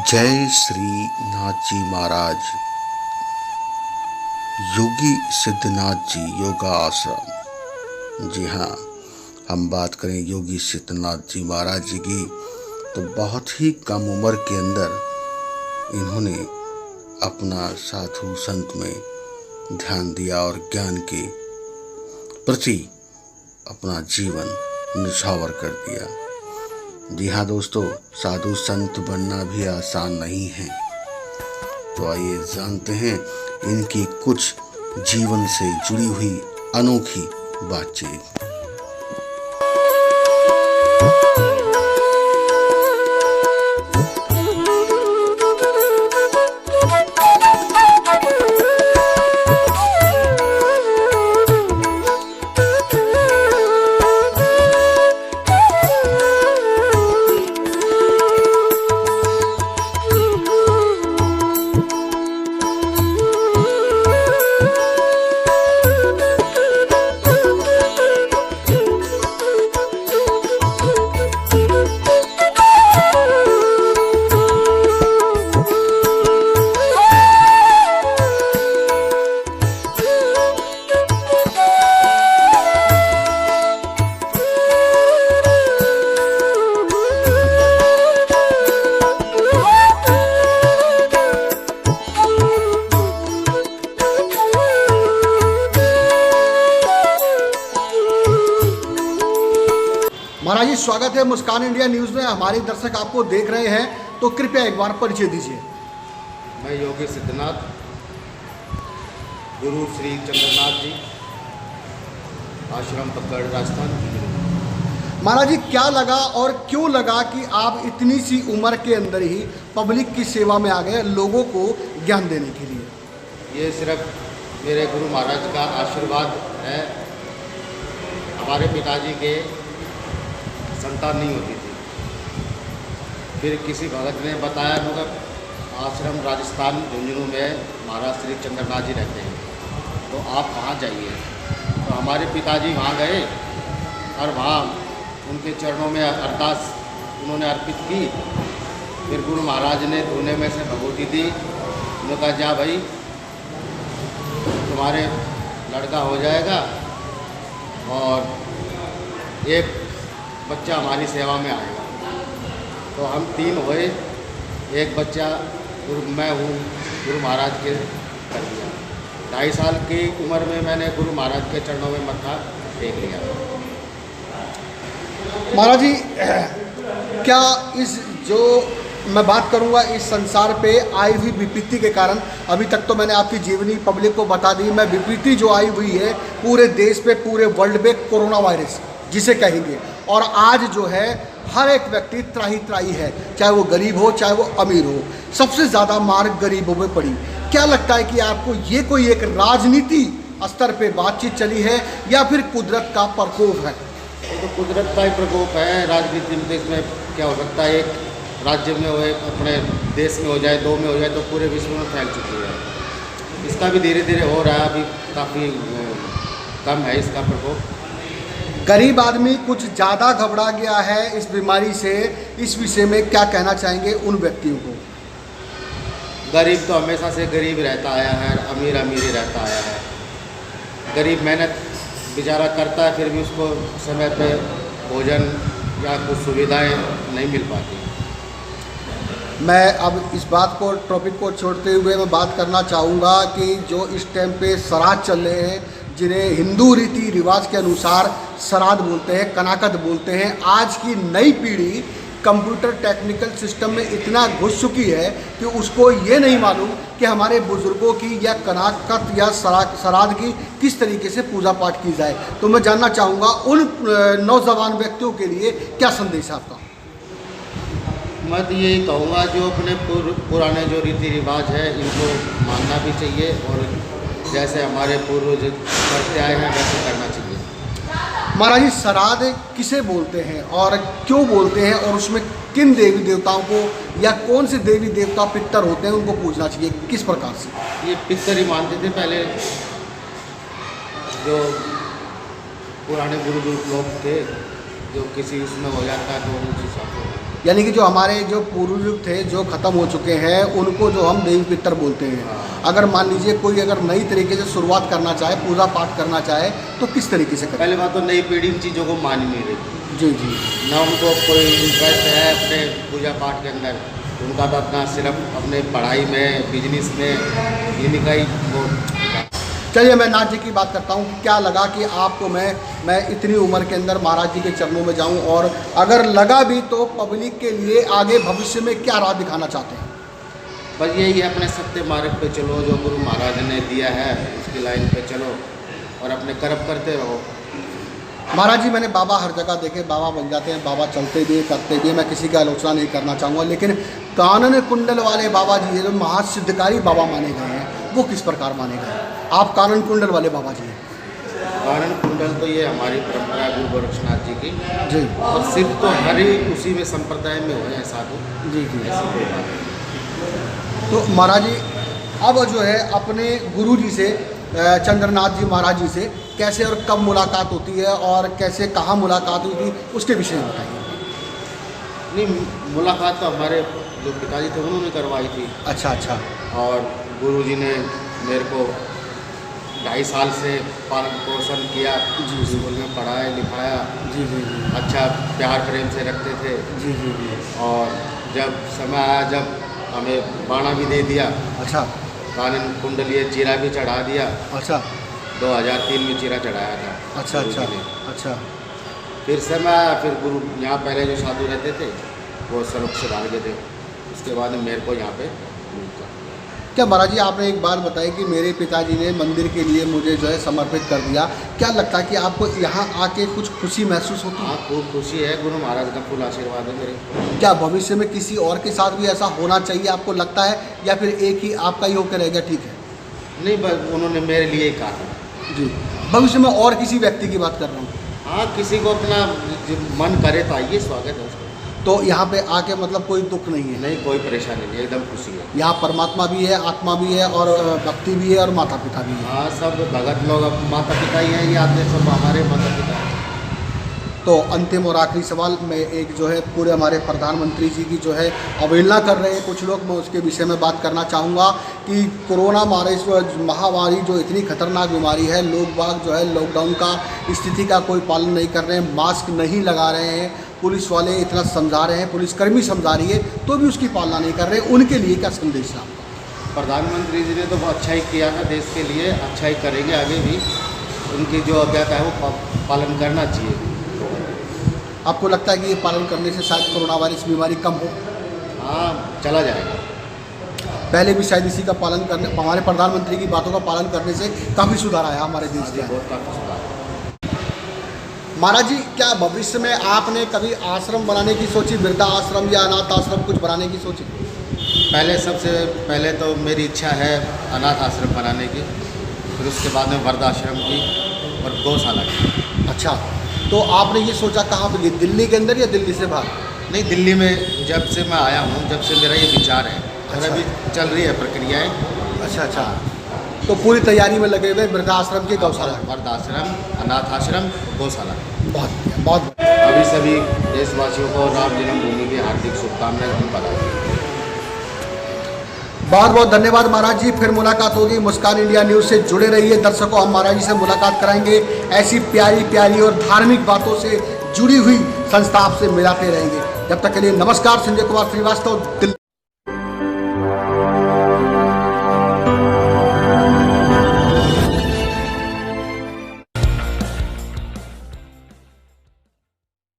जय श्री नाथ जी महाराज। योगी सिद्धनाथ जी योगा आश्रम। जी हाँ, हम बात करें योगी सिद्धनाथ जी महाराज जी की तो बहुत ही कम उम्र के अंदर इन्होंने अपना साधु संत में ध्यान दिया और ज्ञान के प्रति अपना जीवन निछावर कर दिया। जी हाँ दोस्तों, साधु संत बनना भी आसान नहीं है। तो आइए जानते हैं इनकी कुछ जीवन से जुड़ी हुई अनोखी बातचीत। महाराज जी, स्वागत है मुस्कान इंडिया न्यूज़ में। हमारे दर्शक आपको देख रहे हैं तो कृपया एक बार परिचय दीजिए। मैं योगी सिद्धनाथ, गुरु श्री चंद्रनाथ जी, आश्रम पकड़, राजस्थान। महाराज जी, क्या लगा और क्यों लगा कि आप इतनी सी उम्र के अंदर ही पब्लिक की सेवा में आ गए, लोगों को ज्ञान देने के लिए? ये सिर्फ मेरे गुरु महाराज का आशीर्वाद है। हमारे पिताजी के संतान नहीं होती थी, फिर किसी भगत ने बताया मगर आश्रम राजस्थान झुंझुनू में महाराज श्री चंद्रनाथ जी रहते हैं, तो आप वहाँ जाइए। तो हमारे पिताजी वहाँ गए और वहाँ उनके चरणों में अरदास उन्होंने अर्पित की। फिर गुरु महाराज ने धुने में से भगवती दी। उन्होंने कहा, जा भाई, तुम्हारे लड़का हो जाएगा और एक बच्चा हमारी सेवा में आएगा। तो हम 3 हुए, एक बच्चा मैं हूँ गुरु महाराज के कर दिया। 2.5 साल की उम्र में मैंने गुरु महाराज के चरणों में मत्था टेक लिया। महाराज जी, क्या इस जो मैं बात करूंगा इस संसार पे आई हुई विपत्ति के कारण, अभी तक तो मैंने आपकी जीवनी पब्लिक को बता दी, मैं विपत्ति जो आई हुई है पूरे देश पे, पूरे वर्ल्ड पे, कोरोना वायरस जिसे कहेंगे, और आज जो है हर एक व्यक्ति त्राही है, चाहे वो गरीब हो चाहे वो अमीर हो। सबसे ज़्यादा मार गरीबों में पड़ी। क्या लगता है कि आपको ये कोई एक राजनीति स्तर पे बातचीत चली है या फिर कुदरत का प्रकोप है? ये तो कुदरत का ही प्रकोप है। राजनीति में देश में क्या हो सकता है? एक राज्य में हो, एक अपने देश में हो जाए, 2 में हो जाए तो पूरे विश्व में फैल चुकी है। इसका भी धीरे धीरे हो रहा है, अभी काफ़ी कम है इसका प्रकोप। गरीब आदमी कुछ ज़्यादा घबरा गया है इस बीमारी से। इस विषय में क्या कहना चाहेंगे उन व्यक्तियों को? गरीब तो हमेशा से गरीब रहता आया है, अमीर अमीर ही रहता आया है। गरीब मेहनत बेचारा करता है, फिर भी उसको समय पे भोजन या कुछ सुविधाएं नहीं मिल पाती। मैं अब इस बात को, टॉपिक को छोड़ते हुए मैं बात करना चाहूँगा कि जो इस टाइम पे श्राद्ध चल रहे हैं, जिन्हें हिंदू रीति रिवाज के अनुसार श्राद्ध बोलते हैं, कनाकत बोलते हैं, आज की नई पीढ़ी कंप्यूटर टेक्निकल सिस्टम में इतना घुस चुकी है कि उसको ये नहीं मालूम कि हमारे बुजुर्गों की या कनाकत या श्राद्ध की किस तरीके से पूजा पाठ की जाए। तो मैं जानना चाहूँगा उन नौजवान व्यक्तियों के लिए क्या संदेश है आपका? मैं तो यही कहूँगा, जो अपने पुराने जो रीति रिवाज है इनको मानना भी चाहिए और जैसे हमारे पूर्वज करते आए हैं वैसे करना चाहिए। महाराज जी, श्राद्ध किसे बोलते हैं और क्यों बोलते हैं, और उसमें किन देवी देवताओं को या कौन से देवी देवता पितर होते हैं उनको पूजना चाहिए, किस प्रकार से? ये पितर ही मानते थे पहले, जो पुराने गुरु लोग थे, जो किसी उसमें हो जाता है तो उस हिसाब से यानी कि जो हमारे जो पूर्वज थे जो ख़त्म हो चुके हैं उनको जो हम देवी पितर बोलते हैं, अगर मान लीजिए कोई अगर नई तरीके से शुरुआत करना चाहे, पूजा पाठ करना चाहे, तो किस तरीके से करें? पहले बात तो नई पीढ़ी इन चीज़ों को मान ही नहीं रही। जी जी। ना उनको कोई इंटरेस्ट है अपने पूजा पाठ के अंदर, उनका तो अपना सिर्फ अपने पढ़ाई में, बिजनेस में, इन्हीं का ही वो। चलिए मैं नाथ जी की बात करता हूँ कि क्या लगा कि आपको मैं इतनी उम्र के अंदर महाराज जी के चरणों में जाऊँ, और अगर लगा भी तो पब्लिक के लिए आगे भविष्य में क्या राह दिखाना चाहते हैं? बस यही है, अपने सत्य मार्ग पे चलो, जो गुरु महाराज ने दिया है उसकी लाइन पे चलो और अपने कर्म करते रहो। महाराज जी मैंने बाबा हर जगह देखे, बाबा बन जाते हैं, बाबा चलते भी करते भी, मैं किसी की आलोचना नहीं करना चाहूँगा, लेकिन कानन कुंडल वाले बाबा जी जो महासिद्धकारी बाबा माने गए हैं वो किस प्रकार माने गए? आप कानन कुंडल वाले बाबा जी हैं। कानन कुंडल तो ये हमारी परंपरा है गुरु गोरक्षनाथ जी की जी। और सिर्फ तो हर ही उसी में संप्रदाय में हुए हैं साधु। जी जी। ऐसी कोई बात नहीं। तो महाराज जी अब जो है अपने गुरु जी से चंद्रनाथ जी महाराज जी से कैसे और कब मुलाकात होती है और कैसे कहाँ मुलाकात हुई थी उसके विषय में बताइए। नहीं, मुलाकात तो हमारे जो पिताजी थे उन्होंने करवाई थी। अच्छा अच्छा। और गुरुजी ने मेरे को 2.5 साल से पालन पोषण किया, जी। स्कूल में पढ़ाया लिखाया, जी जी जी। अच्छा प्यार प्रेम से रखते थे। जी जी जी। और जब समय आया, जब हमें बाणा भी दे दिया, अच्छा कानन कुंडलीय चीरा भी चढ़ा दिया। अच्छा 2003 में चीरा चढ़ाया था। अच्छा अच्छा गुरुजी ने। अच्छा। फिर समय आया, फिर गुरु यहाँ पहले जो साधु रहते थे वो सर्व से भाग गए थे, उसके बाद मेरे को यहाँ पे मिलता। क्या महाराज जी आपने एक बात बताई कि मेरे पिताजी ने मंदिर के लिए मुझे जो है समर्पित कर दिया, क्या लगता है कि आपको यहाँ आके कुछ खुशी महसूस होती है? हाँ, खूब खुशी है, गुरु महाराज का फुल आशीर्वाद है मेरे। क्या भविष्य में किसी और के साथ भी ऐसा होना चाहिए आपको लगता है, या फिर एक ही आपका ही होकर रह गया ठीक है? नहीं, बस उन्होंने मेरे लिए ही कहा। जी। भविष्य में और किसी व्यक्ति की बात कर रहा हूँ। हाँ, किसी को अपना मन करे तो आइए, स्वागत है उसका। तो यहाँ पे आके मतलब कोई दुख नहीं है? नहीं, कोई परेशानी नहीं, एकदम खुशी है। यहाँ परमात्मा भी है, आत्मा भी है, और भक्ति भी है, और माता पिता भी है। हाँ, सब भगत लोग अब माता पिता ही हैं, ये आते सब हमारे माता पिता हैं। तो अंतिम और आखिरी सवाल मैं एक जो है पूरे हमारे प्रधानमंत्री जी की जो है अवहेलना कर रहे हैं कुछ लोग, मैं उसके विषय में बात करना चाहूँगा कि कोरोना महामारी जो इतनी खतरनाक बीमारी है, लोग बाग जो है लॉकडाउन का स्थिति का कोई पालन नहीं कर रहे हैं, मास्क नहीं लगा रहे हैं, पुलिस वाले इतना समझा रहे हैं, पुलिसकर्मी समझा रही है तो भी उसकी पालना नहीं कर रहे, उनके लिए क्या संदेश है आपका? प्रधानमंत्री जी ने तो बहुत अच्छा ही किया था देश के लिए, अच्छा ही करेंगे आगे भी। उनकी जो आज्ञा है वो पालन करना चाहिए। आपको लगता है कि ये पालन करने से शायद कोरोना वायरस बीमारी कम हो? हाँ, चला जाएगा। पहले भी शायद इसी का पालन करने, हमारे प्रधानमंत्री की बातों का पालन करने से काफ़ी सुधार आया हमारे देश के। बहुत काफ़ी सुधार। महाराज जी क्या भविष्य में आपने कभी आश्रम बनाने की सोची, वृद्धा आश्रम या अनाथ आश्रम कुछ बनाने की सोची? पहले सबसे पहले तो मेरी इच्छा है अनाथ आश्रम बनाने की, फिर उसके बाद में वृद्धाश्रम की और गौशाला की। अच्छा, तो आपने ये सोचा कहाँ पे, दिल्ली के अंदर या दिल्ली से बाहर? नहीं, दिल्ली में जब से मैं आया हूँ, जब से मेरा ये विचार है, और अच्छा। अभी चल रही है प्रक्रियाएँ। अच्छा अच्छा। तो पूरी तैयारी में लगे हुए वृद्धाश्रम की, गौशाला? वृद्धाश्रम, अनाथ आश्रम, गौशाला। बहुत बढ़िया, बहुत बढ़िया। अभी सभी देशवासियों को राम जन्मभूमि की हार्दिक शुभकामनाएं हम बताएं। बहुत बहुत धन्यवाद महाराज जी, फिर मुलाकात होगी। मुस्कान इंडिया न्यूज़ से जुड़े रहिए दर्शकों, हम महाराज जी से मुलाकात कराएंगे, ऐसी प्यारी प्यारी और धार्मिक बातों से जुड़ी हुई संस्था आपसे मिलाते रहेंगे। जब तक के लिए नमस्कार। संजय कुमार श्रीवास्तव, दिल्ली।